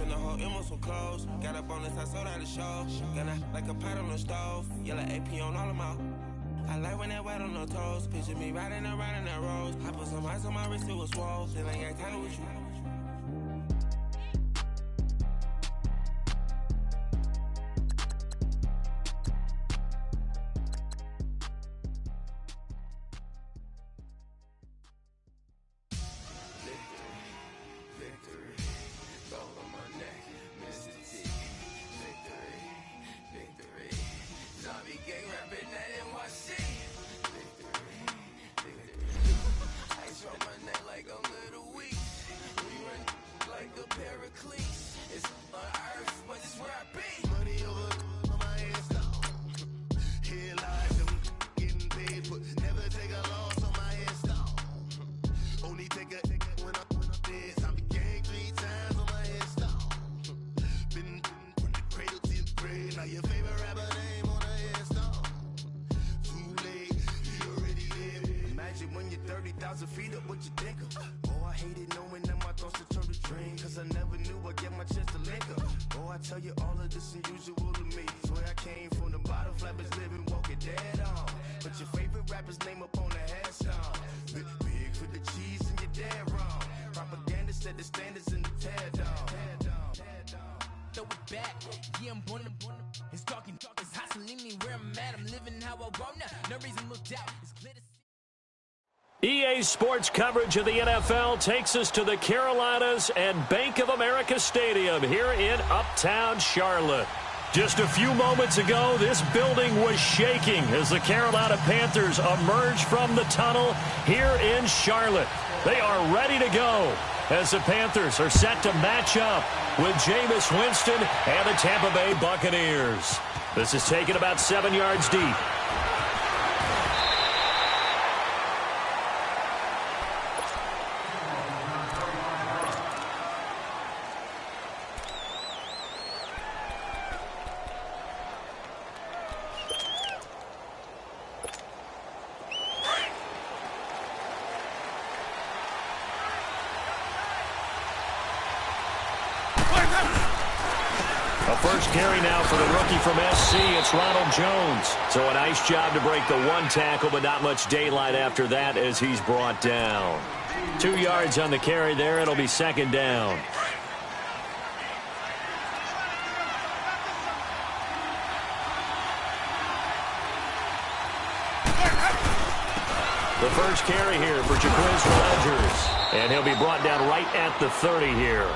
spend the whole M on some clothes. Got a bonus, I sold out the show. Gonna like a pot on the stove. Yellow AP on all of my. I like when that wet on the toes. Picture me riding around in that rose. I put some ice on my wrist, it was swole. Then I got tired with you. Feet up, what you think of? Oh, I hated knowing that my thoughts had turned to dream, cause I never knew I'd get my chance to link up. Oh, I tell you all of this unusual to me. Swear I came from the bottom, flappers living, walking dead on. But your favorite rapper's name up on the headstone. Big for the cheese and you're dead wrong. Propaganda set the standards in the tear down. Throw it back, yeah, I'm born to. It's talking, it's hustling me where I'm at. I'm living how I want now. No reason look out. It's clear to see. EA Sports coverage of the NFL takes us to the Carolinas and Bank of America Stadium here in Uptown Charlotte. Just a few moments ago, this building was shaking as the Carolina Panthers emerged from the tunnel here in Charlotte. They are ready to go as the Panthers are set to match up with Jameis Winston and the Tampa Bay Buccaneers. This is taken about 7 yards deep. First carry now for the rookie from SC. It's Ronald Jones. So a nice job to break the one tackle, but not much daylight after that as he's brought down. 2 yards on the carry there. It'll be second down. The first carry here for Jacquizz Rodgers. And he'll be brought down right at the 30 here.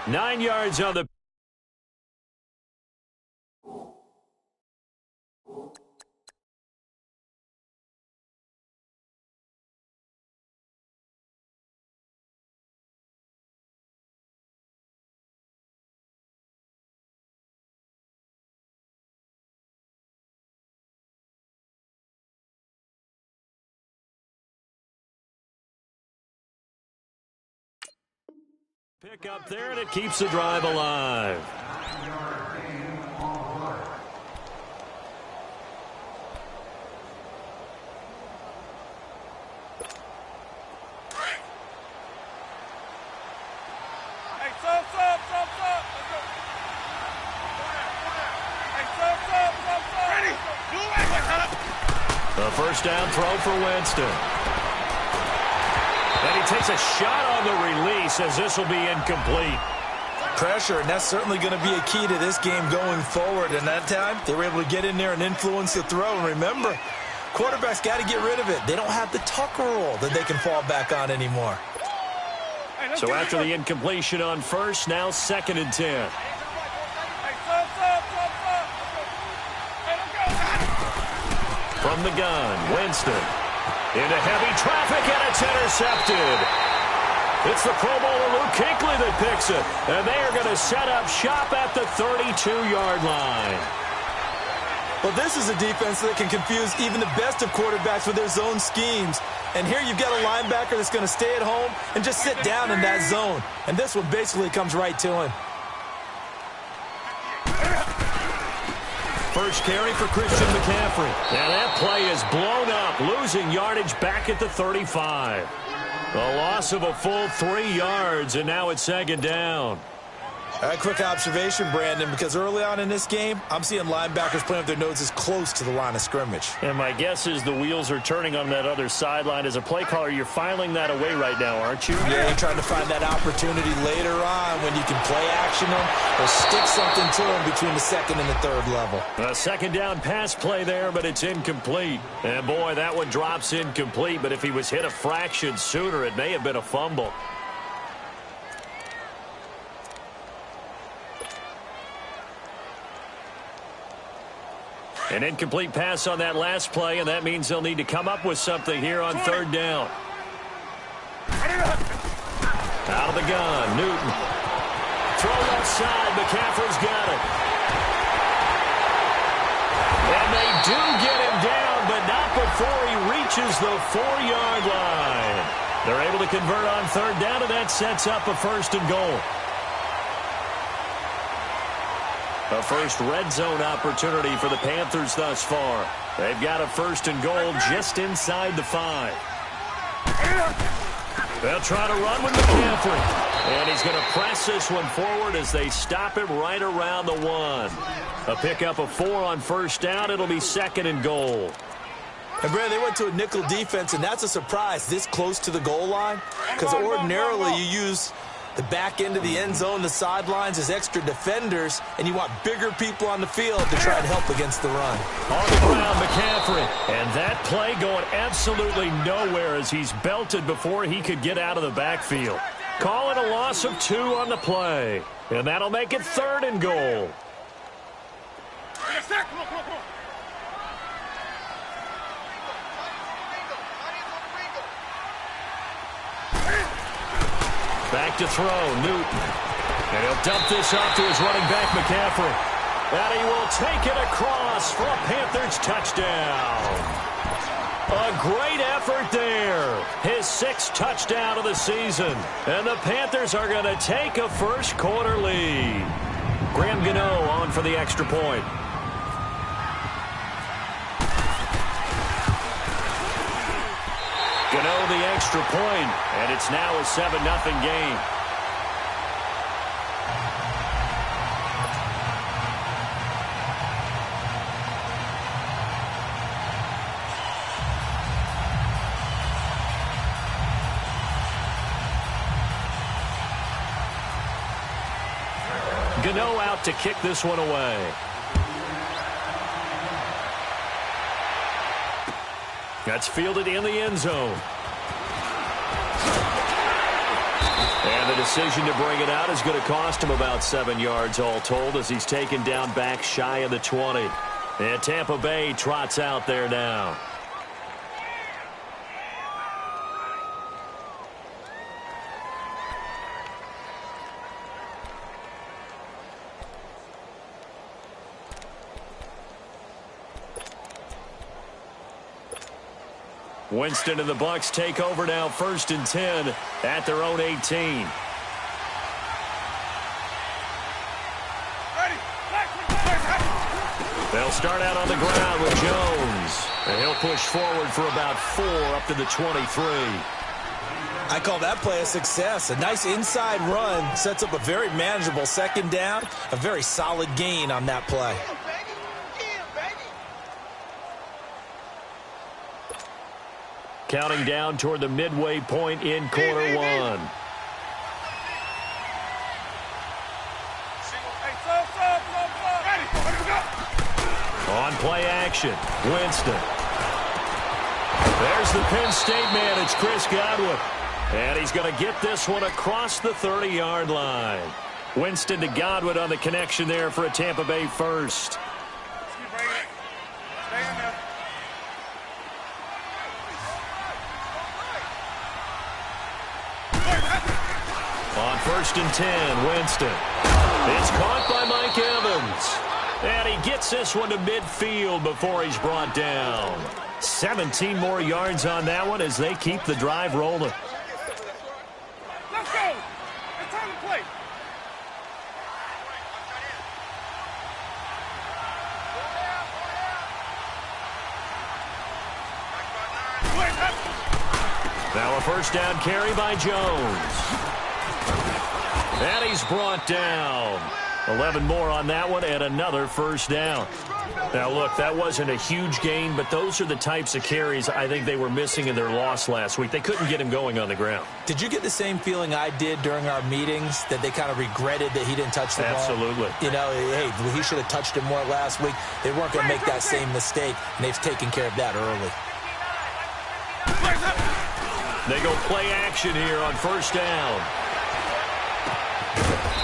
9 yards on the pick up there, and it keeps the drive alive. The first down throw for Winston. And he takes a shot on the release as this will be incomplete. Pressure, and that's certainly going to be a key to this game going forward. And that time, they were able to get in there and influence the throw. And remember, quarterbacks got to get rid of it. They don't have the Tucker rule that they can fall back on anymore. So after the incompletion on first, now 2nd and 10. From the gun, Winston. Into heavy traffic, and it's intercepted. It's the Pro Bowler Luke Kuechly that picks it. And they are going to set up shop at the 32-yard line. Well, this is a defense that can confuse even the best of quarterbacks with their zone schemes. And here you've got a linebacker that's going to stay at home and just sit down in that zone. And this one basically comes right to him. First carry for Christian McCaffrey. Now that play is blown up, losing yardage back at the 35. A loss of a full 3 yards, and now it's 2nd down. A quick observation, Brandon, because early on in this game, I'm seeing linebackers playing with their noses close to the line of scrimmage. And my guess is the wheels are turning on that other sideline. As a play caller, you're filing that away right now, aren't you? Yeah, you're trying to find that opportunity later on when you can play action them or stick something to them between the second and the third level. A second down pass play there, but it's incomplete. And boy, that one drops incomplete, but if he was hit a fraction sooner, it may have been a fumble. An incomplete pass on that last play, and that means they'll need to come up with something here on third down. Out of the gun, Newton. Throw left side, McCaffrey's got it. And they do get him down, but not before he reaches the 4-yard line. They're able to convert on third down, and that sets up a first and goal. A first red zone opportunity for the Panthers thus far. They've got a first and goal just inside the 5. They'll try to run with McCaffrey. And he's going to press this one forward as they stop him right around the 1. A pickup of 4 on first down. It'll be second and goal. And, Brad, they went to a nickel defense, and that's a surprise this close to the goal line because ordinarily you use the back end of the end zone, the sidelines as extra defenders, and you want bigger people on the field to try and help against the run. On the ground, McCaffrey. And that play going absolutely nowhere as he's belted before he could get out of the backfield. Call it a loss of 2 on the play. And that'll make it third and goal. Back to throw, Newton. And he'll dump this off to his running back, McCaffrey. And he will take it across for a Panthers touchdown. A great effort there. His 6th touchdown of the season. And the Panthers are going to take a first quarter lead. Graham Gano on for the extra point. Gano the extra point, and it's now a 7-0 game. Gano out to kick this one away. That's fielded in the end zone. And the decision to bring it out is going to cost him about 7 yards all told as he's taken down back shy of the 20. And Tampa Bay trots out there now. Winston and the Bucs take over now, 1st and 10 at their own 18. They'll start out on the ground with Jones. And he'll push forward for about 4 up to the 23. I call that play a success. A nice inside run sets up a very manageable second down. A very solid gain on that play. Counting down toward the midway point in quarter 1. On play action, Winston. There's the Penn State man. It's Chris Godwin. And he's going to get this one across the 30-yard line. Winston to Godwin on the connection there for a Tampa Bay first. On 1st and 10, Winston. It's caught by Mike Evans. And he gets this one to midfield before he's brought down. 17 more yards on that one as they keep the drive rolling. Let's go. It's time to play. Now a first down carry by Jones. And he's brought down. 11 more on that one and another first down. Now, look, that wasn't a huge gain, but those are the types of carries I think they were missing in their loss last week. They couldn't get him going on the ground. Did you get the same feeling I did during our meetings, that they kind of regretted that he didn't touch the ball? Absolutely. You know, hey, he should have touched it more last week. They weren't going to make that same mistake, and they've taken care of that early. They go play action here on first down.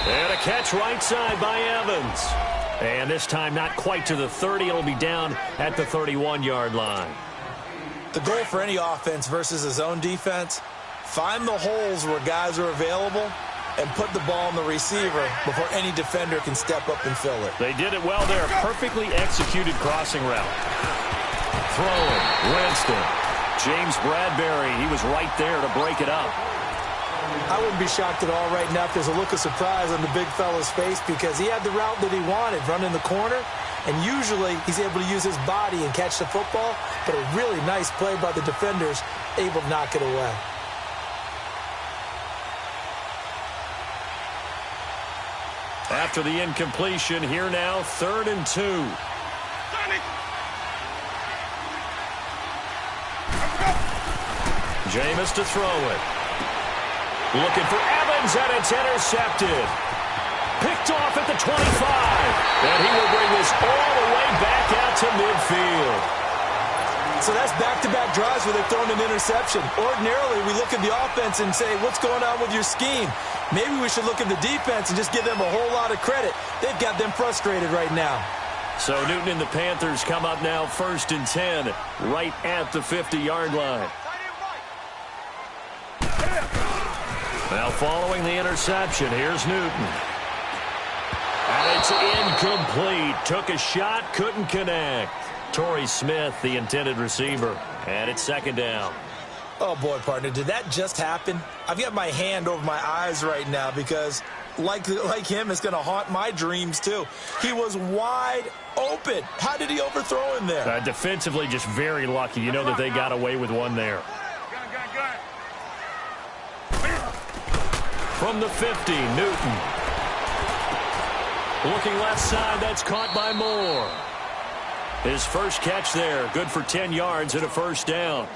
And a catch right side by Evans. And this time not quite to the 30. It'll be down at the 31-yard line. The goal for any offense versus his own defense, find the holes where guys are available and put the ball on the receiver before any defender can step up and fill it. They did it well there. Perfectly executed crossing route. Throwing. Winston. James Bradbury, he was right there to break it up. I wouldn't be shocked at all right now if there's a look of surprise on the big fella's face, because he had the route that he wanted, running the corner, and usually he's able to use his body and catch the football, but a really nice play by the defenders, able to knock it away. After the incompletion, here now, 3rd and 2. Jameis to throw it. Looking for Evans, and it's intercepted. Picked off at the 25. And he will bring this all the way back out to midfield. So that's back-to-back drives where they've thrown an interception. Ordinarily, we look at the offense and say, what's going on with your scheme? Maybe we should look at the defense and just give them a whole lot of credit. They've got them frustrated right now. So Newton and the Panthers come up now 1st and 10, right at the 50-yard line. Now following the interception, here's Newton. And it's incomplete. Took a shot, couldn't connect. Torrey Smith, the intended receiver. And it's 2nd down. Oh, boy, partner, did that just happen? I've got my hand over my eyes right now because, like him, it's going to haunt my dreams, too. He was wide open. How did he overthrow him there? Defensively, just very lucky. You know that they got away with one there. From the 50, Newton. Looking left side, that's caught by Moore. His first catch there, good for 10 yards and a first down.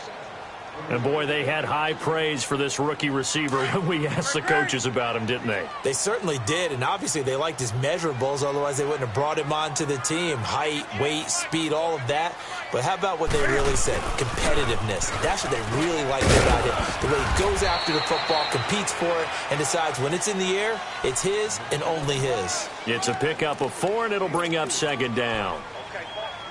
And, boy, they had high praise for this rookie receiver when we asked the coaches about him, didn't they? They certainly did, and obviously they liked his measurables, otherwise they wouldn't have brought him onto the team. Height, weight, speed, all of that. But how about what they really said? Competitiveness. That's what they really liked about him. The way he goes after the football, competes for it, and decides when it's in the air, it's his and only his. It's a pickup of 4, and it'll bring up 2nd down.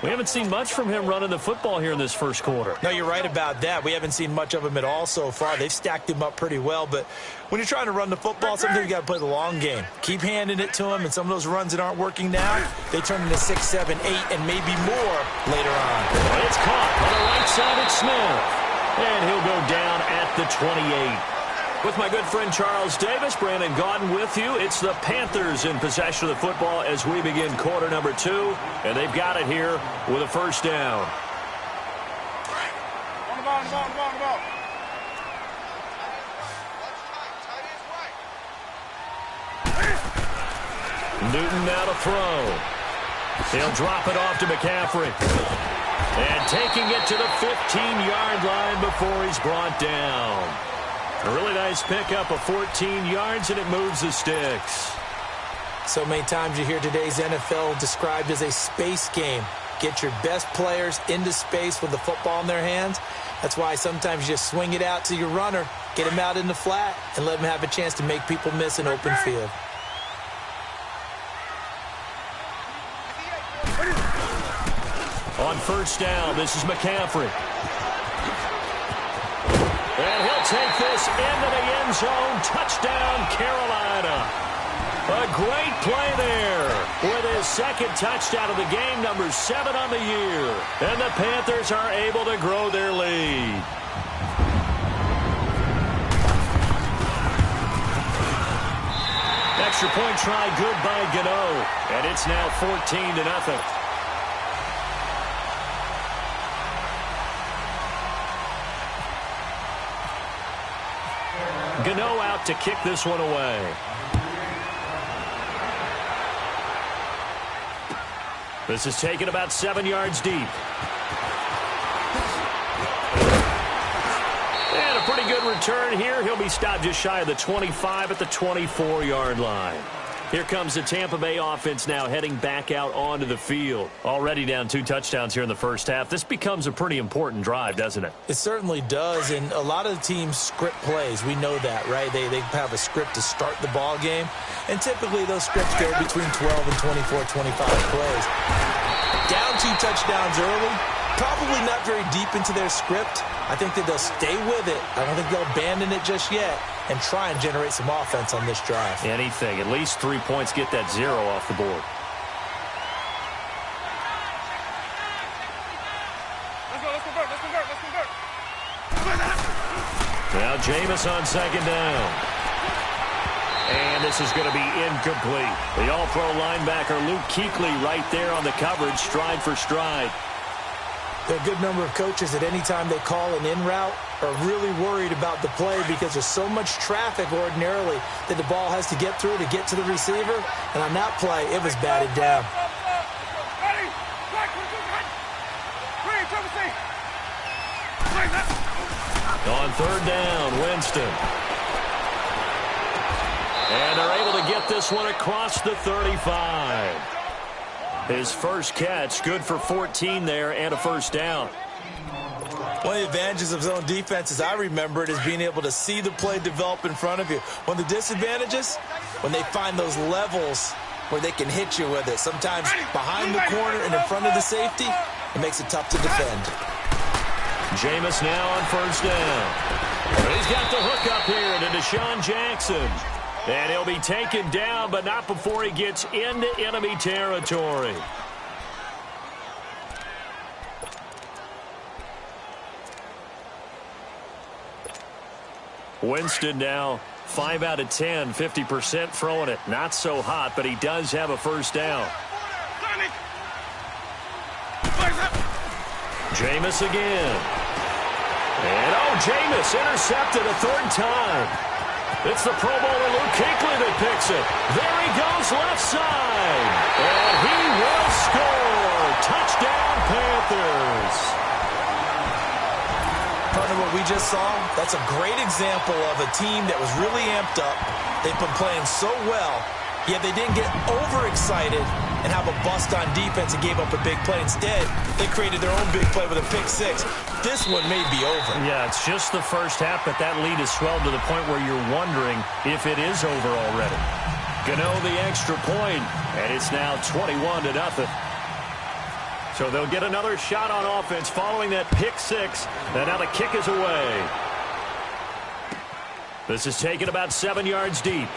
We haven't seen much from him running the football here in this first quarter. No, you're right about that. We haven't seen much of him at all so far. They've stacked him up pretty well, but when you're trying to run the football, sometimes you got to play the long game. Keep handing it to him, and some of those runs that aren't working now, they turn into 6, 7, 8, and maybe more later on. It's caught on the right side at Smith, and he'll go down at the 28. With my good friend Charles Davis, Brandon Gaudin with you. It's the Panthers in possession of the football as we begin quarter number 2. And they've got it here with a first down. On the ball. Newton now to throw. He'll drop it off to McCaffrey. And taking it to the 15-yard line before he's brought down. A really nice pickup of 14 yards, and it moves the sticks. So many times you hear today's NFL described as a space game. Get your best players into space with the football in their hands. That's why sometimes you just swing it out to your runner, get him out in the flat, and let him have a chance to make people miss an open field. On first down, this is McCaffrey. And he'll take this into the end zone. Touchdown, Carolina. A great play there with his 2nd touchdown of the game, number 7 on the year. And the Panthers are able to grow their lead. Extra point try good by Gano. And it's now 14-0. Gano out to kick this one away. This is taken about 7 yards deep. And a pretty good return here. He'll be stopped just shy of the 25 at the 24-yard line. Here comes the Tampa Bay offense now heading back out onto the field. Already down 2 touchdowns here in the first half. This becomes a pretty important drive, doesn't it? It certainly does, and a lot of the teams script plays. We know that, right? They have a script to start the ball game, and typically those scripts go between 12 and 24, 25 plays. Down 2 touchdowns early, probably not very deep into their script. I think that they'll stay with it. I don't think they'll abandon it just yet and try and generate some offense on this drive. Anything. At least 3 points, get that 0 off the board. Let's convert. Now Jameis on second down. And this is going to be incomplete. The all-pro linebacker Luke Kuechly right there on the coverage, stride for stride. There are a good number of coaches at any time they call an in route are really worried about the play because there's so much traffic ordinarily that the ball has to get through to get to the receiver. And on that play, it was batted down. On third down, Winston. And they're able to get this one across the 35. His first catch, good for 14 there and a first down. One of the advantages of zone defense, as I remember it, is being able to see the play develop in front of you. One of the disadvantages, when they find those levels where they can hit you with it. Sometimes behind the corner and in front of the safety, it makes it tough to defend. Jameis now on first down. He's got the hook up here to Deshaun Jackson. And he'll be taken down, but not before he gets into enemy territory. Winston now 5 out of 10, 50% throwing it. Not so hot, but he does have a first down. Jameis again. And Jameis intercepted a third time. It's the Pro Bowler Luke Kuechly that picks it. There he goes left side. And he will score. Touchdown, Panthers. Partner, what we just saw, that's a great example of a team that was really amped up. They've been playing so well, yet they didn't get overexcited and have a bust on defense and gave up a big play. Instead, they created their own big play with a pick 6. This one may be over. Yeah, it's just the first half, but that lead has swelled to the point where you're wondering if it is over already. Gano the extra point, and it's now 21-0. So they'll get another shot on offense following that pick 6, and now the kick is away. This is taken about 7 yards deep.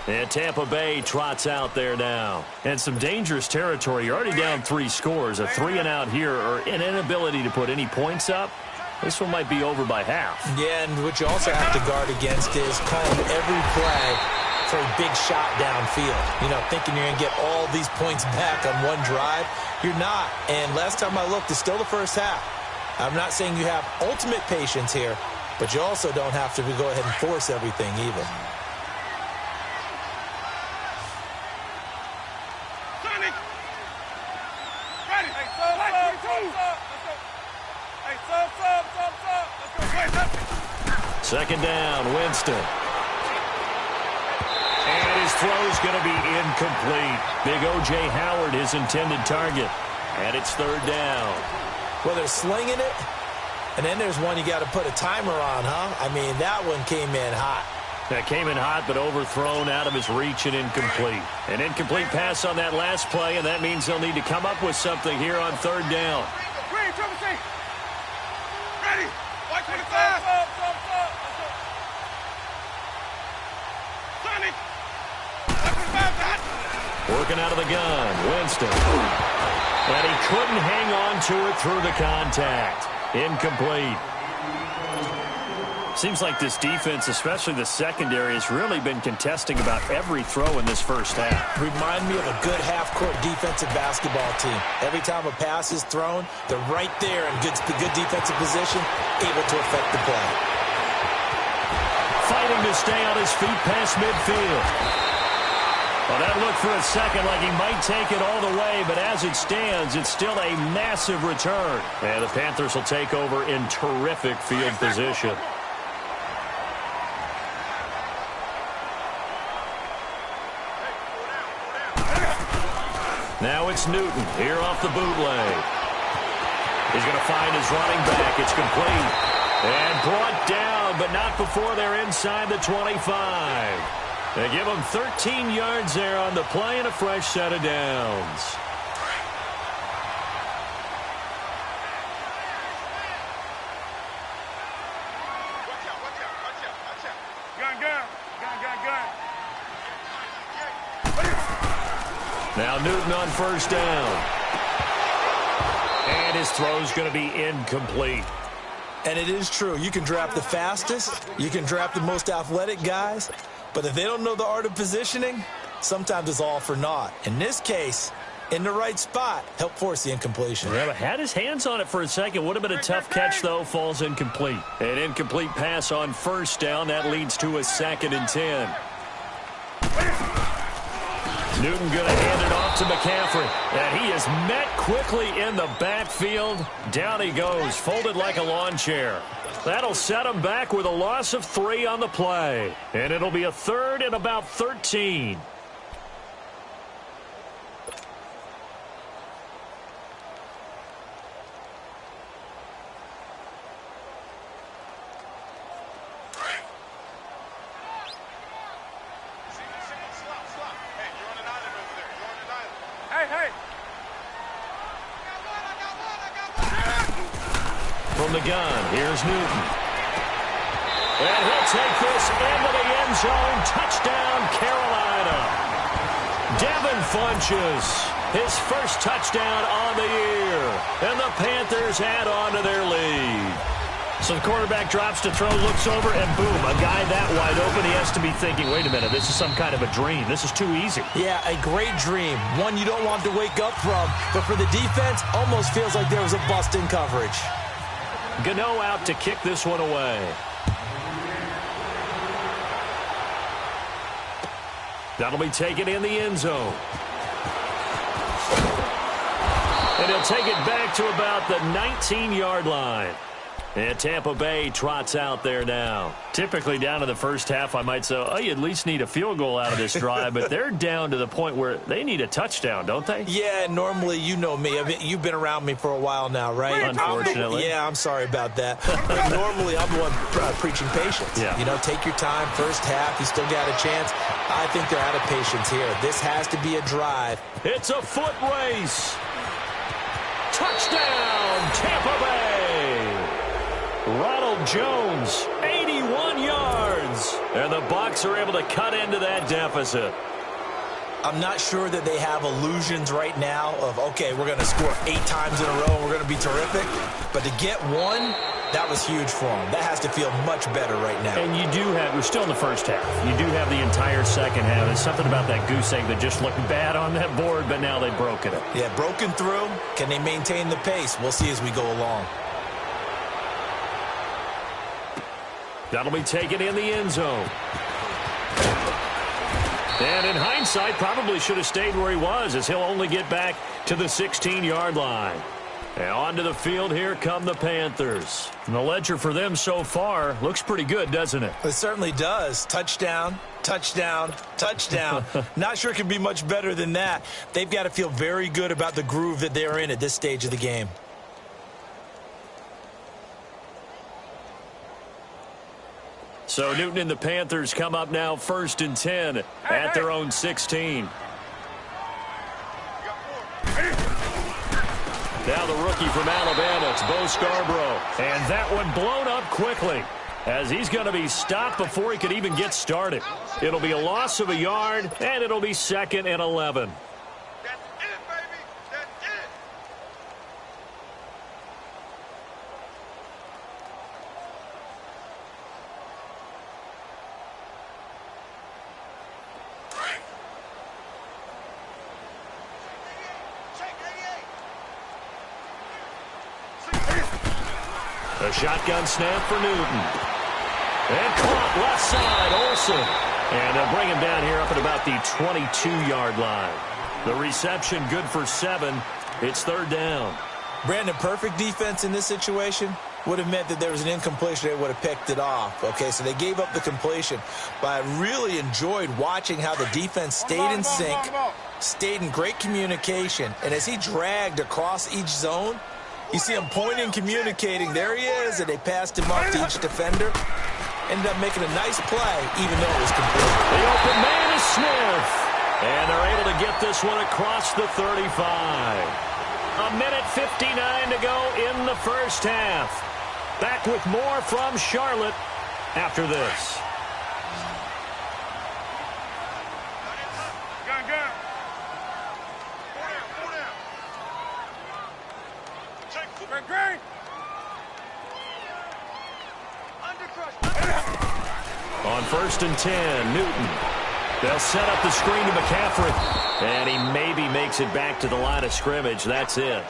And Tampa Bay trots out there now. And some dangerous territory. You're already down 3 scores. A 3-and-out here or an inability to put any points up. This one might be over by half. Yeah, and what you also have to guard against is calling every play for a big shot downfield. You know, thinking you're going to get all these points back on one drive. You're not. And last time I looked, it's still the first half. I'm not saying you have ultimate patience here, but you also don't have to go ahead and force everything either. Second down, Winston. And his throw's going to be incomplete. Big O.J. Howard, his intended target. And it's third down. Well, they're slinging it, and then there's one you got to put a timer on, huh? I mean, that one came in hot. That came in hot, but overthrown out of his reach and incomplete. An incomplete pass on that last play, and that means they'll need to come up with something here on third down. Ready. Watch for the flash. Working out of the gun, Winston. And he couldn't hang on to it through the contact. Incomplete. Seems like this defense, especially the secondary, has really been contesting about every throw in this first half. Remind me of a good half-court defensive basketball team. Every time a pass is thrown, they're right there in good defensive position, able to affect the play. Fighting to to stay on his feet past midfield. Well, that looked for a second like he might take it all the way, but as it stands, it's still a massive return. And the Panthers will take over in terrific field position. Now it's Newton here off the bootleg. He's going to find his running back. It's complete. And brought down, but not before they're inside the 25. They give him 13 yards there on the play and a fresh set of downs. Now Newton on first down. And his throw's going to be incomplete. And it is true. You can draft the fastest. You can draft the most athletic guys. But if they don't know the art of positioning, sometimes it's all for naught. In this case, in the right spot, help force the incompletion. Yeah, had his hands on it for a second. Would have been a tough catch, though. Falls incomplete. An incomplete pass on first down. That leads to a 2nd and 10. Newton going to hand it off to McCaffrey. And he is met quickly in the backfield. Down he goes, folded like a lawn chair. That'll set him back with a loss of 3 on the play. And it'll be a 3rd and about 13. From the gun, here's Newton. And he'll take this into the end zone. Touchdown, Carolina. Devin Funches, his first touchdown on the year. And the Panthers add on to their lead. So the quarterback drops to throw, looks over, and boom, a guy that wide open, he has to be thinking, wait a minute, this is some kind of a dream. This is too easy. Yeah, a great dream. One you don't want to wake up from. But for the defense, almost feels like there was a bust in coverage. Gano out to kick this one away. That'll be taken in the end zone. And he'll take it back to about the 19-yard line. And Tampa Bay trots out there now. Typically down in the first half, I might say, oh, you at least need a field goal out of this drive. But they're down to the point where they need a touchdown, don't they? Yeah, normally, you know me. I mean, you've been around me for a while now, right? Unfortunately. Yeah, I'm sorry about that. Normally, I'm the one preaching patience. Yeah. You know, take your time. First half, you still got a chance. I think they're out of patience here. This has to be a drive. It's a foot race. Touchdown, Tampa Bay. Ronald Jones, 81 yards. And the Bucs are able to cut into that deficit. I'm not sure that they have illusions right now of, okay, we're going to score 8 times in a row and we're going to be terrific. But to get one, that was huge for them. That has to feel much better right now. And you do have, we're still in the first half. You do have the entire second half. There's something about that goose egg that just looked bad on that board, but now they've broken it. Yeah, broken through. Can they maintain the pace? We'll see as we go along. That'll be taken in the end zone. And in hindsight, probably should have stayed where he was, as he'll only get back to the 16-yard line. And onto the field, here come the Panthers. And the ledger for them so far looks pretty good, doesn't it? It certainly does. Touchdown, touchdown, touchdown. Not sure it can be much better than that. They've got to feel very good about the groove that they're in at this stage of the game. So Newton and the Panthers come up now 1st and 10 at their own 16. Now the rookie from Alabama, it's Bo Scarborough. And that one blown up quickly as he's going to be stopped before he could even get started. It'll be a loss of a yard, and it'll be 2nd and 11. A shotgun snap for Newton. And caught left side. whistle. And they'll bring him down here up at about the 22-yard line. The reception good for 7. It's 3rd down. Brandon, perfect defense in this situation would have meant that there was an incompletion. They would have picked it off. Okay, so they gave up the completion. But I really enjoyed watching how the defense stayed in sync, stayed in great communication. And as he dragged across each zone, you see him pointing, communicating. There he is, and they passed him off to each defender. Ended up making a nice play, even though it was complete. The open man is Smith. And they're able to get this one across the 35. A minute 59 to go in the first half. Back with more from Charlotte after this. On 1st and 10, Newton. They'll set up the screen to McCaffrey. And he maybe makes it back to the line of scrimmage. That's it.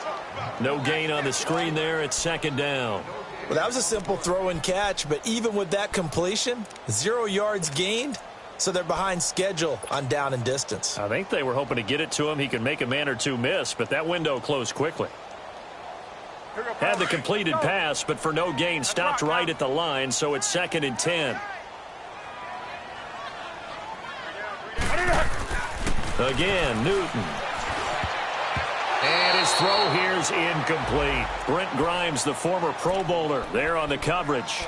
No gain on the screen there. It's 2nd down. Well, that was a simple throw and catch, but even with that completion, 0 yards gained, so they're behind schedule on down and distance. I think they were hoping to get it to him. He could make a man or two miss, but that window closed quickly. Had the completed pass, but for no gain, stopped right at the line, so it's 2nd and 10. Again, Newton. And his throw here's incomplete. Brent Grimes, the former Pro Bowler, there on the coverage.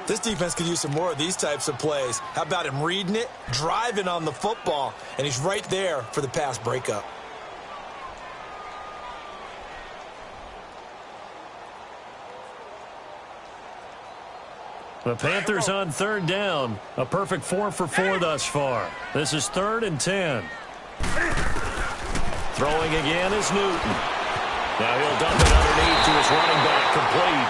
This defense could use some more of these types of plays. How about him reading it, driving on the football, and he's right there for the pass breakup. The Panthers on 3rd down. A perfect 4 for 4 thus far. This is 3rd and 10. Throwing again is Newton. Now he'll dump it underneath to his running back, complete.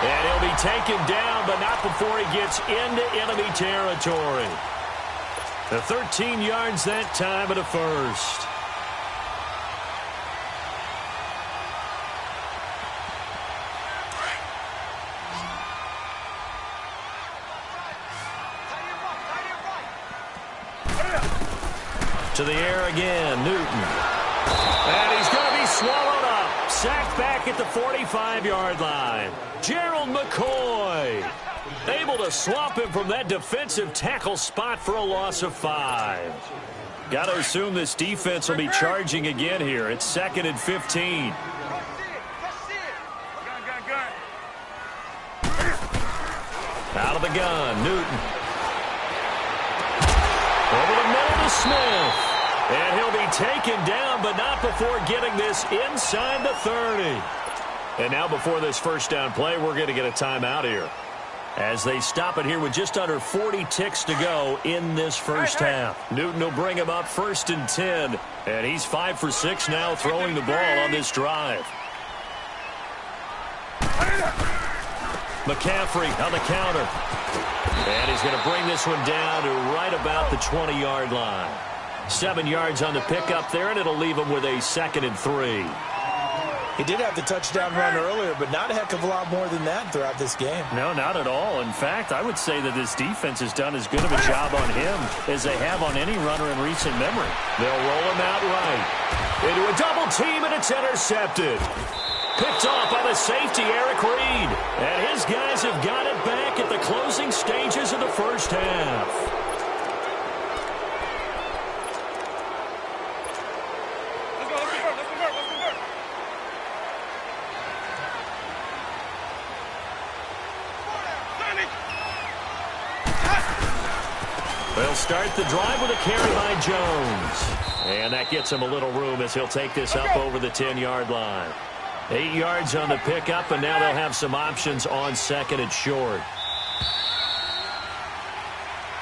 And he'll be taken down, but not before he gets into enemy territory. The 13 yards that time at a first. To the air again, Newton. And he's going to be swallowed up. Sacked back at the 45-yard line. Gerald McCoy able to swamp him from that defensive tackle spot for a loss of 5. Got to assume this defense will be charging again here. It's 2nd and 15. Out of the gun, Newton. Over the middle to Smith. And he'll be taken down, but not before getting this inside the 30. And now before this first down play, we're going to get a timeout here, as they stop it here with just under 40 ticks to go in this first half. Newton will bring him up 1st and 10, and he's 5 for 6 now throwing the ball on this drive. McCaffrey on the counter. And he's going to bring this one down to right about the 20-yard line. 7 yards on the pickup there, and it'll leave him with a 2nd and 3. He did have the touchdown run earlier, but not a heck of a lot more than that throughout this game. No, not at all. In fact, I would say that this defense has done as good of a job on him as they have on any runner in recent memory. They'll roll him out right. Into a double team, and it's intercepted. Picked off by the safety, Eric Reed. And his guys have got it back at the closing stages of the first half. They'll start the drive with a carry by Jones. And that gets him a little room as he'll take this up over the 10-yard line. 8 yards on the pickup, and now they'll have some options on 2nd and short.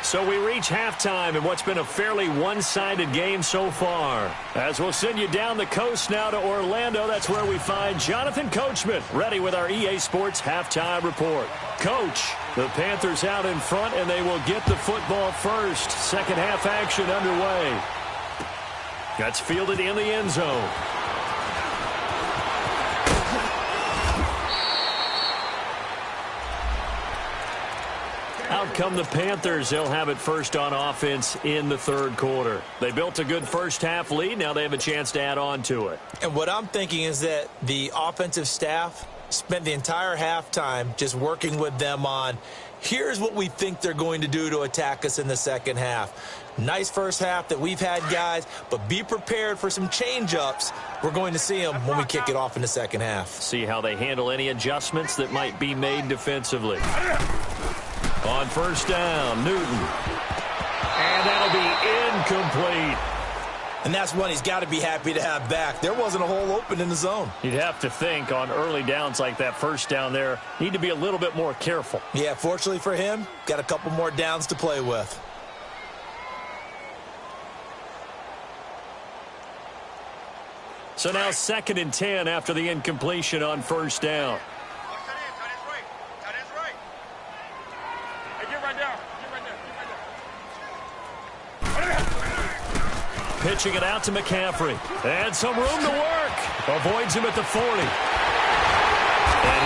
So we reach halftime in what's been a fairly one-sided game so far. As we'll send you down the coast now to Orlando, that's where we find Jonathan Coachman ready with our EA Sports halftime report. Coach, the Panthers out in front, and they will get the football first. Second half action underway. That's fielded in the end zone. Out come the Panthers. They'll have it first on offense in the third quarter. They built a good first-half lead. Now they have a chance to add on to it. And what I'm thinking is that the offensive staff spent the entire halftime just working with them on, here's what we think they're going to do to attack us in the second half. Nice first half that we've had, guys, but be prepared for some change-ups. We're going to see them when we kick it off in the second half. See how they handle any adjustments that might be made defensively. On first down, Newton. And that'll be incomplete. And that's one he's got to be happy to have back. There wasn't a hole open in the zone. You'd have to think on early downs like that first down there, need to be a little bit more careful. Yeah, fortunately for him, got a couple more downs to play with. So now 2nd and 10 after the incompletion on first down. Pitching it out to McCaffrey. And some room to work. Avoids him at the 40. And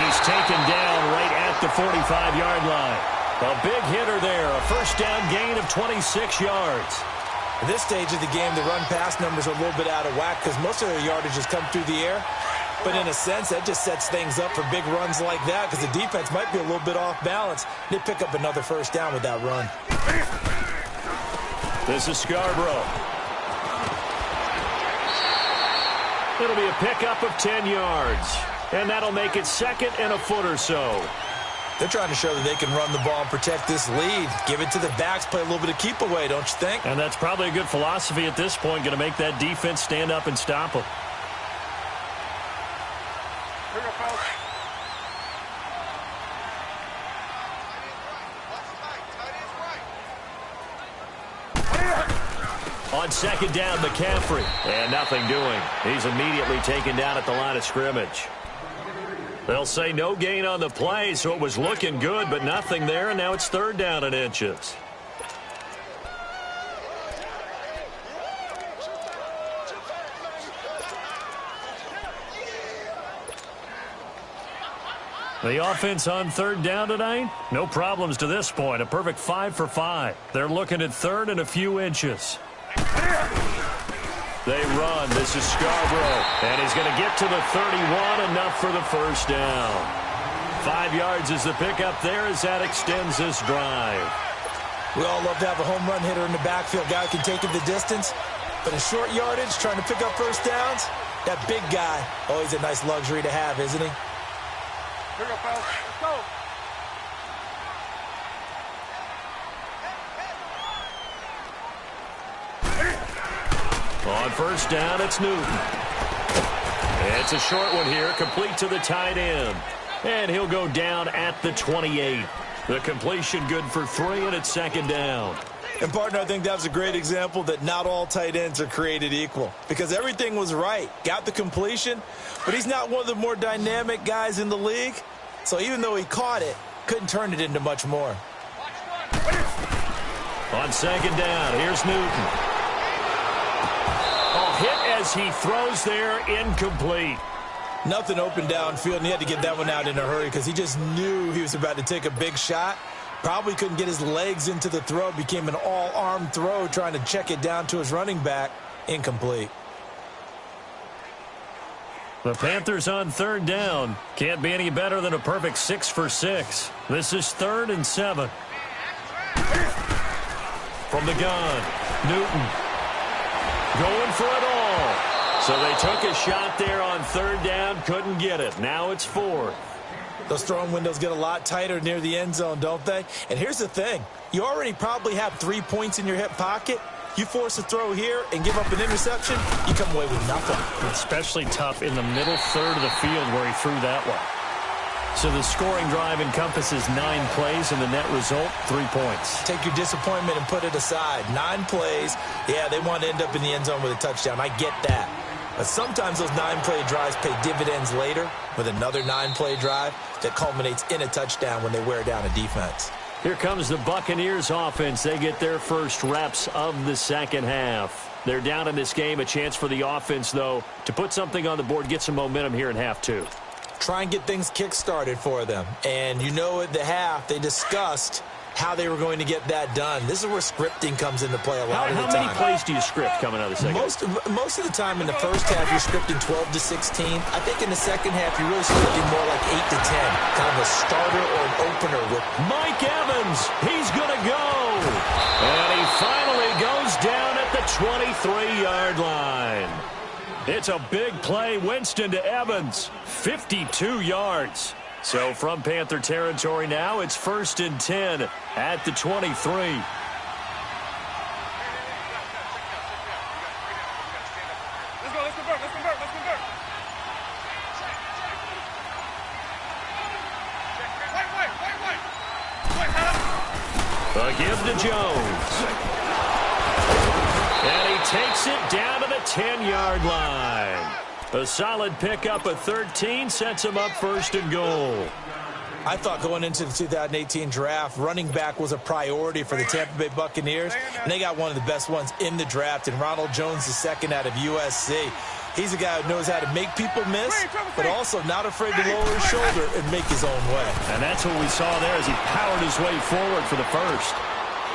he's taken down right at the 45-yard line. A big hitter there. A first down gain of 26 yards. At this stage of the game, the run-pass numbers are a little bit out of whack because most of their yardage has come through the air. But in a sense, that just sets things up for big runs like that because the defense might be a little bit off balance. They pick up another first down with that run. This is Scarborough. It'll be a pickup of 10 yards. And that'll make it 2nd and a foot or so. They're trying to show that they can run the ball and protect this lead. Give it to the backs, play a little bit of keep away, don't you think? And that's probably a good philosophy at this point, going to make that defense stand up and stop them. On 2nd down, McCaffrey. And nothing doing. He's immediately taken down at the line of scrimmage. They'll say no gain on the play, so it was looking good, but nothing there, and now it's 3rd down and inches. The offense on 3rd down tonight, no problems to this point. A perfect 5 for 5. They're looking at 3rd and a few inches. They run. This is Scarborough. And he's going to get to the 31, enough for the first down. 5 yards is the pickup there as that extends this drive. We all love to have a home run hitter in the backfield. Guy can take it the distance. But in short yardage, trying to pick up first downs, that big guy, always a nice luxury to have, isn't he? Here we go, fellas. Let's go. On first down, it's Newton. It's a short one here, complete to the tight end. And he'll go down at the 28. The completion good for 3, and it's 2nd down. And, partner, I think that was a great example that not all tight ends are created equal. Because everything was right. Got the completion, but he's not one of the more dynamic guys in the league. So even though he caught it, couldn't turn it into much more. On 2nd down, here's Newton. Hit as he throws there, incomplete. Nothing open downfield, and he had to get that one out in a hurry because he just knew he was about to take a big shot. Probably couldn't get his legs into the throw. Became an all-arm throw trying to check it down to his running back. Incomplete. The Panthers on 3rd down. Can't be any better than a perfect 6 for 6. This is 3rd and 7. From the gun, Newton. Going for it all. So they took a shot there on 3rd down, couldn't get it. Now it's 4th. Those throwing windows get a lot tighter near the end zone, don't they? And here's the thing. You already probably have 3 points in your hip pocket. You force a throw here and give up an interception, you come away with nothing. Especially tough in the middle 3rd of the field where he threw that one. So the scoring drive encompasses 9 plays, and the net result, 3 points. Take your disappointment and put it aside. 9 plays. Yeah, they want to end up in the end zone with a touchdown. I get that. But sometimes those 9-play drives pay dividends later with another 9-play drive that culminates in a touchdown when they wear down a defense. Here comes the Buccaneers offense. They get their first reps of the second half. They're down in this game. A chance for the offense, though, to put something on the board, get some momentum here in half 2. Try and get things kick-started for them. And you know at the half they discussed how they were going to get that done. This is where scripting comes into play a lot of the time. How many plays do you script coming out of the second? Most of the time in the first half, you're scripting 12 to 16. I think in the second half, you're really scripting more like 8 to 10. Kind of a starter or an opener with Mike Evans. He's going to go. And he finally goes down at the 23-yard line. It's a big play. Winston to Evans. 52 yards. So from Panther territory now, it's 1st and 10 at the 23. Let's go, let's convert. A give to Jones. And he takes it down to the 10-yard line. A solid pickup of 13 sets him up 1st and goal. I thought going into the 2018 draft, running back was a priority for the Tampa Bay Buccaneers, and they got one of the best ones in the draft, and Ronald Jones II out of USC. He's a guy who knows how to make people miss, but also not afraid to lower his shoulder and make his own way. And that's what we saw there as he powered his way forward for the first.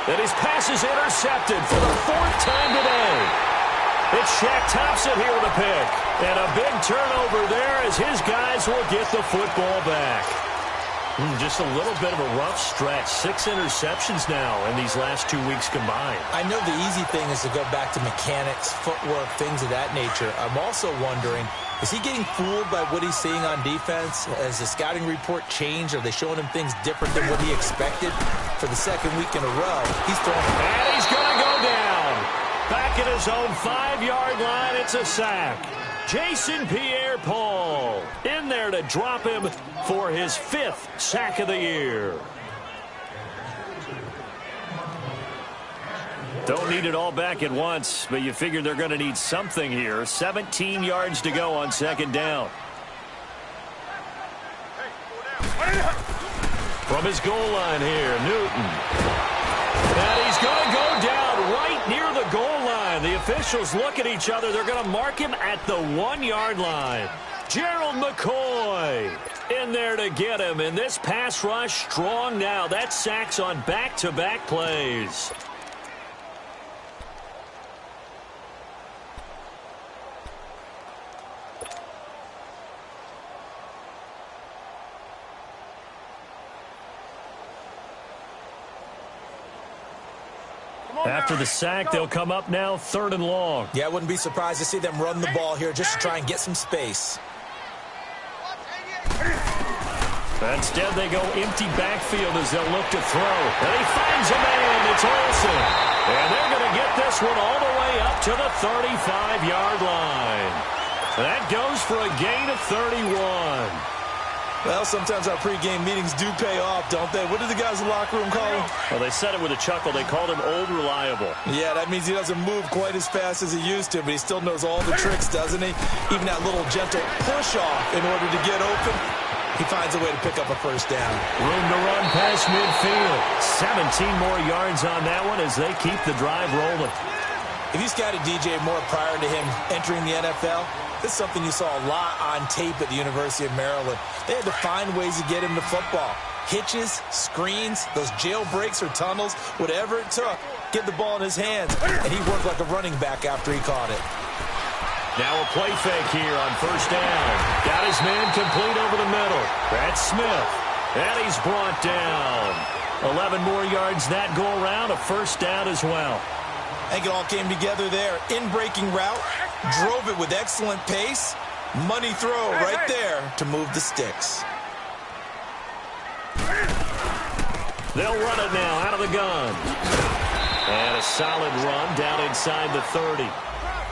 And his pass is intercepted for the 4th time today. It's Shaq Thompson here with a pick. And a big turnover there as his guys will get the football back. Just a little bit of a rough stretch. 6 interceptions now in these last 2 weeks combined. I know the easy thing is to go back to mechanics, footwork, things of that nature. I'm also wondering, is he getting fooled by what he's seeing on defense? Has the scouting report changed? Are they showing him things different than what he expected? For the 2nd week in a row, he's throwing. And he's going to go down. Back at his own 5-yard line, it's a sack. Jason Pierre-Paul in there to drop him for his 5th sack of the year. Don't need it all back at once, but you figure they're going to need something here. 17 yards to go on 2nd down. From his goal line here, Newton. And he's going to go down right near the goal line. The officials look at each other. They're going to mark him at the 1-yard line. Gerald McCoy in there to get him. And this pass rush strong now. That's sacks on back-to-back plays. After the sack, they'll come up now 3rd and long. Yeah, I wouldn't be surprised to see them run the ball here just to try and get some space. Instead, they go empty backfield as they'll look to throw. And he finds a man. It's Olsen. And they're going to get this one all the way up to the 35-yard line. That goes for a gain of 31. Well, sometimes our pregame meetings do pay off, don't they? What did the guys in the locker room call him? Well, they said it with a chuckle. They called him Old Reliable. Yeah, that means he doesn't move quite as fast as he used to, but he still knows all the tricks, doesn't he? Even that little gentle push-off in order to get open, he finds a way to pick up a 1st down. Room to run past midfield. 17 more yards on that one as they keep the drive rolling. If you scouted DJ Moore prior to him entering the NFL, this is something you saw a lot on tape at the University of Maryland. They had to find ways to get him to football. Hitches, screens, those jailbreaks or tunnels, whatever it took, get the ball in his hands. And he worked like a running back after he caught it. Now a play fake here on 1st down. Got his man complete over the middle. That's Smith. And he's brought down. 11 more yards that go around, a 1st down as well. I think it all came together there. In-breaking route, drove it with excellent pace. Money throw right there to move the sticks. They'll run it now out of the gun. And a solid run down inside the 30.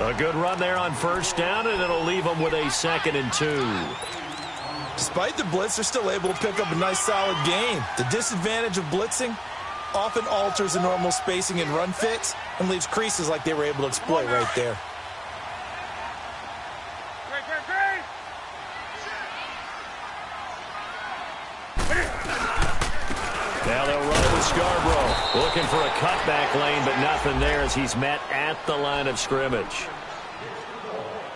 A good run there on 1st down, and it'll leave them with a 2nd and 2. Despite the blitz, they're still able to pick up a nice solid gain. The disadvantage of blitzing often alters the normal spacing and run fits and leaves creases like they were able to exploit right there. Now they'll run it with Scarborough. Looking for a cutback lane, but nothing there as he's met at the line of scrimmage.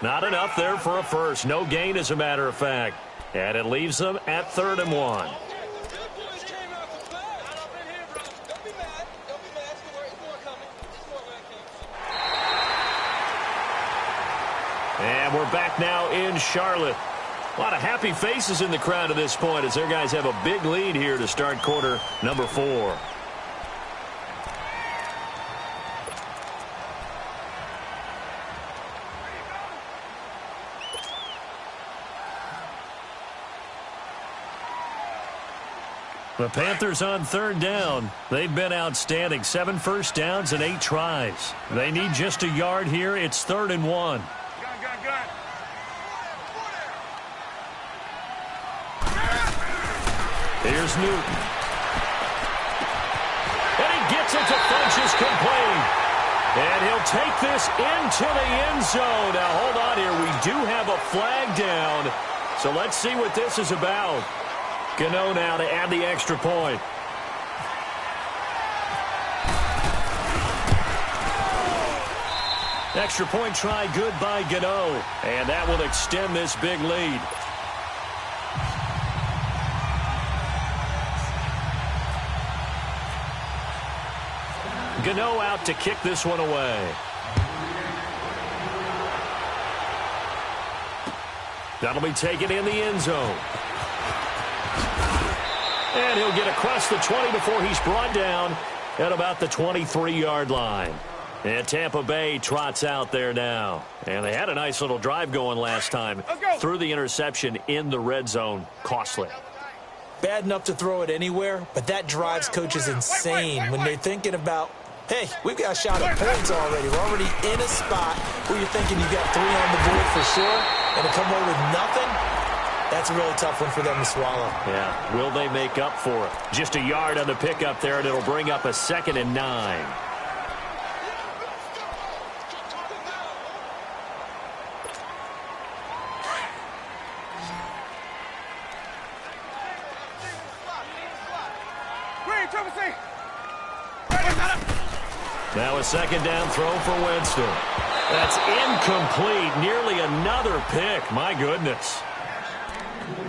Not enough there for a 1st. No gain, as a matter of fact. And it leaves them at 3rd and 1. And we're back now in Charlotte. A lot of happy faces in the crowd at this point as their guys have a big lead here to start quarter number 4. The Panthers on 3rd down. They've been outstanding. 7 first downs and 8 tries. They need just a yard here. It's 3rd and 1. Here's Newton. And he gets it to Funchess complete. And he'll take this into the end zone. Now, hold on here. We do have a flag down. So let's see what this is about. Gano now to add the extra point. Extra point try good by Gano. And that will extend this big lead. Gano out to kick this one away. That'll be taken in the end zone. And he'll get across the 20 before he's brought down at about the 23-yard line. And Tampa Bay trots out there now. And they had a nice little drive going last time. Threw the interception in the red zone. Costly. Bad enough to throw it anywhere, but that drives coaches insane when they're thinking about, hey, we've got a shot at points already. We're already in a spot where you're thinking you've got 3 on the board for sure, and to come away with nothing, that's a really tough one for them to swallow. Yeah, will they make up for it? Just a yard on the pickup there, and it'll bring up a 2nd and 9. Now a 2nd down throw for Winston. That's incomplete. Nearly another pick. My goodness.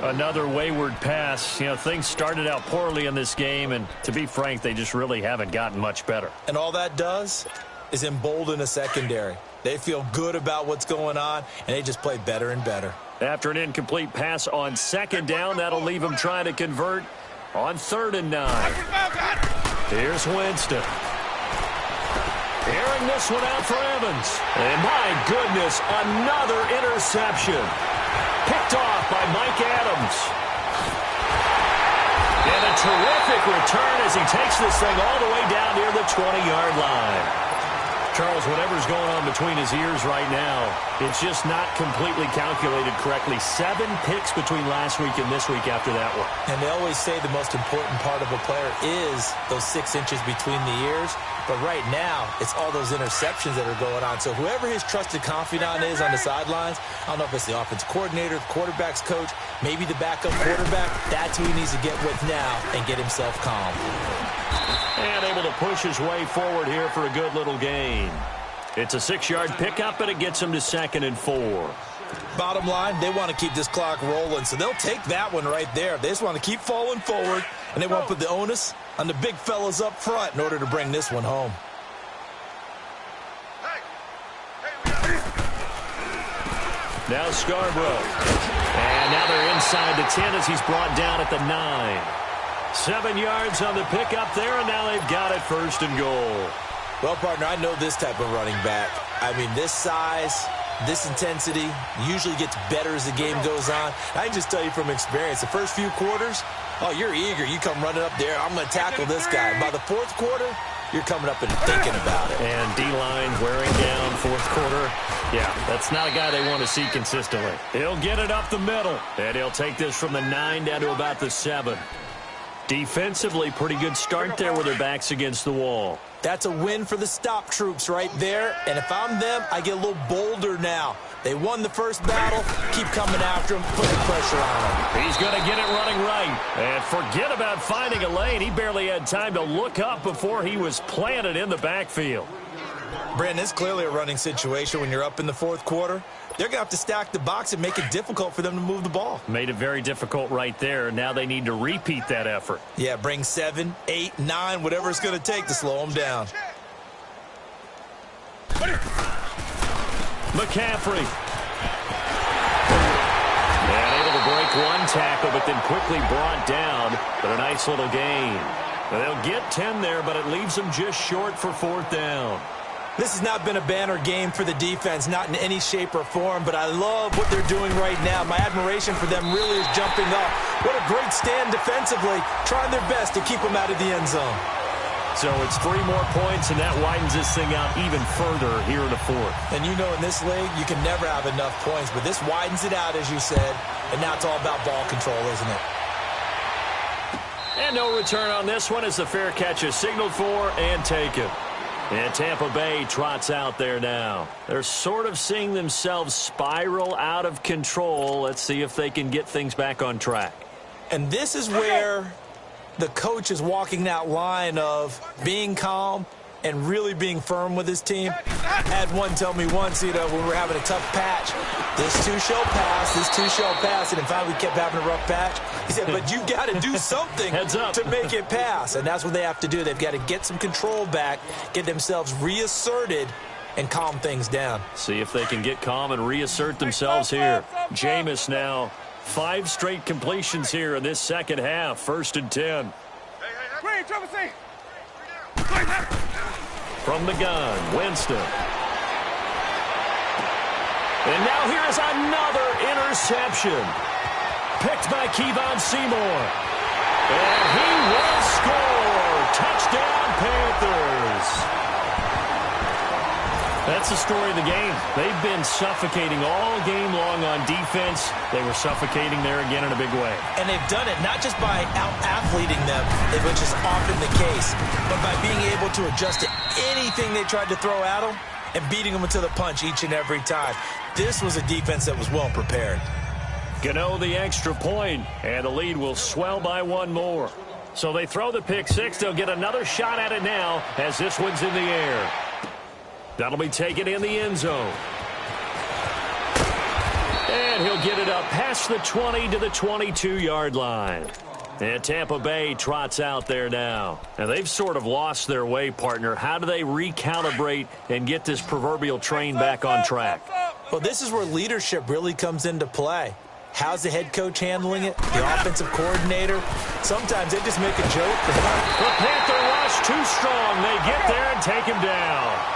Another wayward pass. You know, things started out poorly in this game, and to be frank, they just really haven't gotten much better. And all that does is embolden a secondary. They feel good about what's going on, and they just play better and better. After an incomplete pass on 2nd down, that'll leave them trying to convert on 3rd and 9. Here's Winston. Airing this one out for Evans. And my goodness, another interception. Picked off by Mike Adams. And a terrific return as he takes this thing all the way down near the 20-yard line. Charles, whatever's going on between his ears right now, it's just not completely calculated correctly. 7 picks between last week and this week after that one. And they always say the most important part of a player is those 6 inches between the ears. But right now, it's all those interceptions that are going on. So whoever his trusted confidant is on the sidelines, I don't know if it's the offense coordinator, the quarterback's coach, maybe the backup quarterback, that's who he needs to get with now and get himself calm. And able to push his way forward here for a good little gain. It's a 6-yard pickup, and it gets him to 2nd and 4. Bottom line, they want to keep this clock rolling, so they'll take that one right there. They just want to keep falling forward, and they want to put the onus on the big fellas up front in order to bring this one home. Now Scarborough. And now they're inside the 10 as he's brought down at the 9. 7 yards on the pickup there, and now they've got it 1st and goal. Well, partner, I know this type of running back. I mean, this size, this intensity usually gets better as the game goes on. I can just tell you from experience, the first few quarters, oh, you're eager. You come running up there, I'm going to tackle this guy. By the 4th quarter, you're coming up and thinking about it. And D-line wearing down 4th quarter. Yeah, that's not a guy they want to see consistently. He'll get it up the middle, and he'll take this from the 9 down to about the 7. Defensively, pretty good start there with their backs against the wall. That's a win for the stop troops right there. And if I'm them, I get a little bolder now. They won the first battle. Keep coming after him. Put the pressure on him. He's going to get it running right. And forget about finding a lane. He barely had time to look up before he was planted in the backfield. Brandon, it's clearly a running situation when you're up in the 4th quarter. They're going to have to stack the box and make it difficult for them to move the ball. Made it very difficult right there. Now they need to repeat that effort. Yeah, bring 7, 8, 9, whatever it's going to take to slow them down. McCaffrey. And able to break one tackle, but then quickly brought down. But a nice little gain. And they'll get 10 there, but it leaves them just short for 4th down. This has not been a banner game for the defense, not in any shape or form, but I love what they're doing right now. My admiration for them really is jumping up. What a great stand defensively, trying their best to keep them out of the end zone. So it's 3 more points, and that widens this thing out even further here in the 4th. And you know in this league, you can never have enough points, but this widens it out, as you said, and now it's all about ball control, isn't it? And no return on this one as the fair catch is signaled for and taken. And Tampa Bay trots out there now. They're sort of seeing themselves spiral out of control. Let's see if they can get things back on track. And this is where the coach is walking that line of being calm and really being firm with his team. I had one tell me once, when we were having a tough patch, this too shall pass, this too shall pass, and in fact we kept having a rough patch. He said, but you got to do something to make it pass, and that's what they have to do. They've got to get some control back, get themselves reasserted, and calm things down. See if they can get calm and reassert themselves here. Jameis now, 5 straight completions here in this second half, 1st and 10. From the gun, Winston. And now here's another interception. Picked by Kevon Seymour. And he will score. Touchdown, Panthers. That's the story of the game. They've been suffocating all game long on defense. They were suffocating there again in a big way. And they've done it not just by out-athleting them, which is often the case, but by being able to adjust to anything they tried to throw at them and beating them to the punch each and every time. This was a defense that was well prepared. Gano the extra point, and the lead will swell by 1 more. So they throw the pick 6. They'll get another shot at it now as this one's in the air. That'll be taken in the end zone. And he'll get it up past the 20 to the 22-yard line. And Tampa Bay trots out there now. And they've sort of lost their way, partner. How do they recalibrate and get this proverbial train back on track? Well, this is where leadership really comes into play. How's the head coach handling it? The offensive coordinator? Sometimes they just make a joke. The Panther rush too strong. They get there and take him down.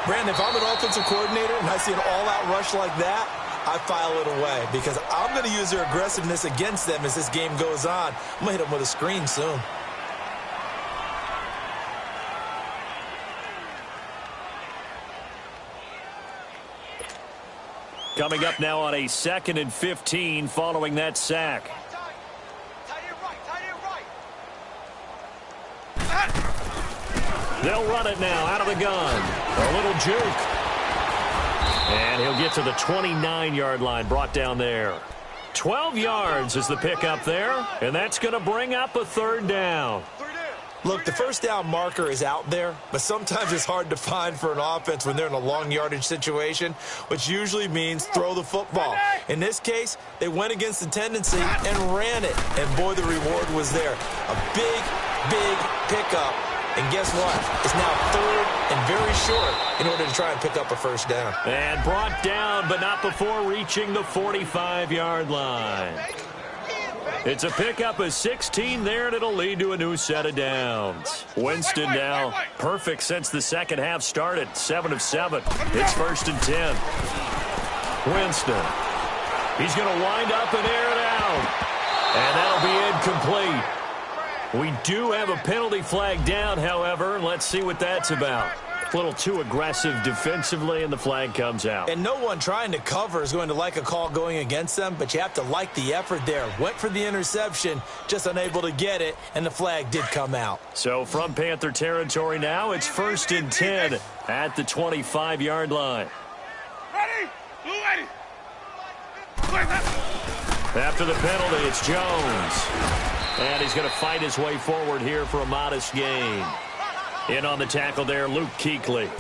Brandon, if I'm an offensive coordinator and I see an all-out rush like that, I file it away because I'm going to use their aggressiveness against them as this game goes on. I'm going to hit them with a screen soon. Coming up now on a 2nd and 15 following that sack. They'll run it now out of the gun. A little juke. And he'll get to the 29-yard line, brought down there. 12 yards is the pickup there, and that's going to bring up a 3rd down. Look, the 1st down marker is out there, but sometimes it's hard to find for an offense when they're in a long yardage situation, which usually means throw the football. In this case, they went against the tendency and ran it, and boy, the reward was there. A big, big pickup. And guess what? It's now 3rd and very short in order to try and pick up a 1st down. And brought down, but not before reaching the 45-yard line. It's a pickup of 16 there, and it'll lead to a new set of downs. Winston now perfect since the second half started. 7 of 7. It's 1st and 10. Winston. He's going to wind up and air it out. And that'll be incomplete. We do have a penalty flag down, however. Let's see what that's about. A little too aggressive defensively, and the flag comes out. And no one trying to cover is going to like a call going against them, but you have to like the effort there. Went for the interception, just unable to get it, and the flag did come out. So from Panther territory now, it's 1st and 10 at the 25-yard line. After the penalty, it's Jones. And he's going to fight his way forward here for a modest gain. In on the tackle there, Luke Kuechly.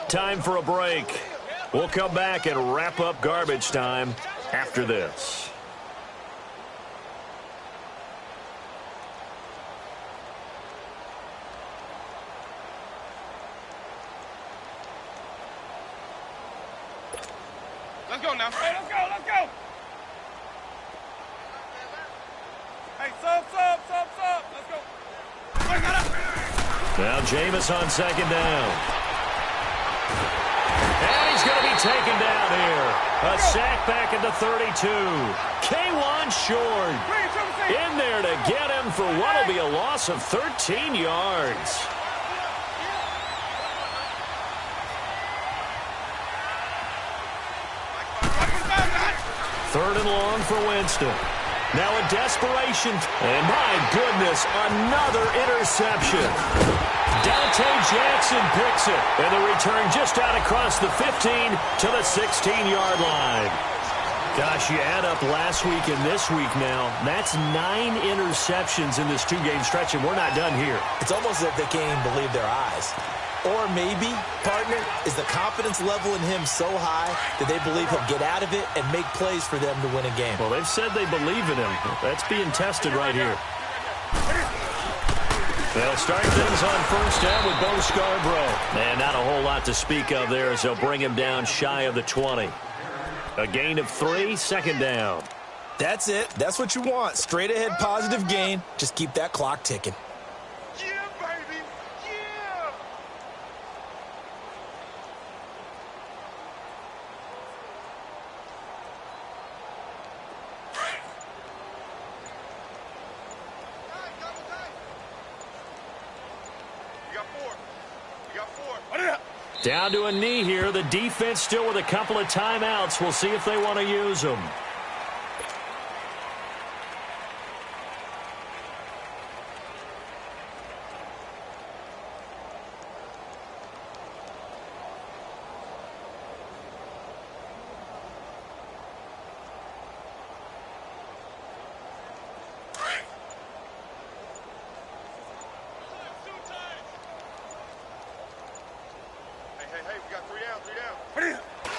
Time for a break. We'll come back and wrap up garbage time after this. Let's go now. Hey, let's go, let's go. Hey, sub. Let's go. Now Jameis on second down. And he's going to be taken down here. A sack back at the 32. K1 short. In there to get him for what will be a loss of 13 yards. Third and long for Winston. Now a desperation. And my goodness, another interception. Dante Jackson picks it. And the return just out across the 15 to the 16-yard line. Gosh, you add up last week and this week now. That's 9 interceptions in this two-game stretch, and we're not done here. It's almost as if they can't even believe their eyes. Or maybe, partner, is the confidence level in him so high that they believe he'll get out of it and make plays for them to win a game. Well, they've said they believe in him. That's being tested right here. They'll start things on first down with Bo Scarborough. And not a whole lot to speak of there as they'll bring him down shy of the 20. A gain of 3, second down. That's it. That's what you want. Straight ahead positive gain. Just keep that clock ticking. Yeah, baby. Yeah. You got four. What is it? Down to a knee here. The defense still with a couple of timeouts. We'll see if they want to use them.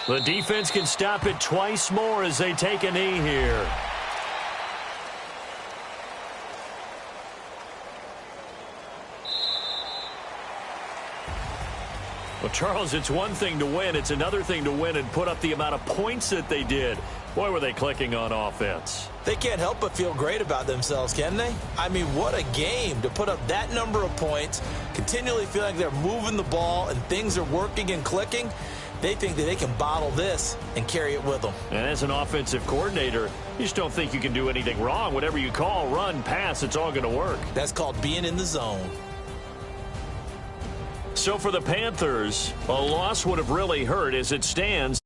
The defense can stop it twice more as they take a knee here. Well, Charles, it's one thing to win. It's another thing to win and put up the amount of points that they did. Boy, were they clicking on offense. They can't help but feel great about themselves, can they? I mean, what a game to put up that number of points, continually feeling like they're moving the ball and things are working and clicking. They think that they can bottle this and carry it with them. And as an offensive coordinator, you just don't think you can do anything wrong. Whatever you call, run, pass, it's all going to work. That's called being in the zone. So for the Panthers, a loss would have really hurt as it stands.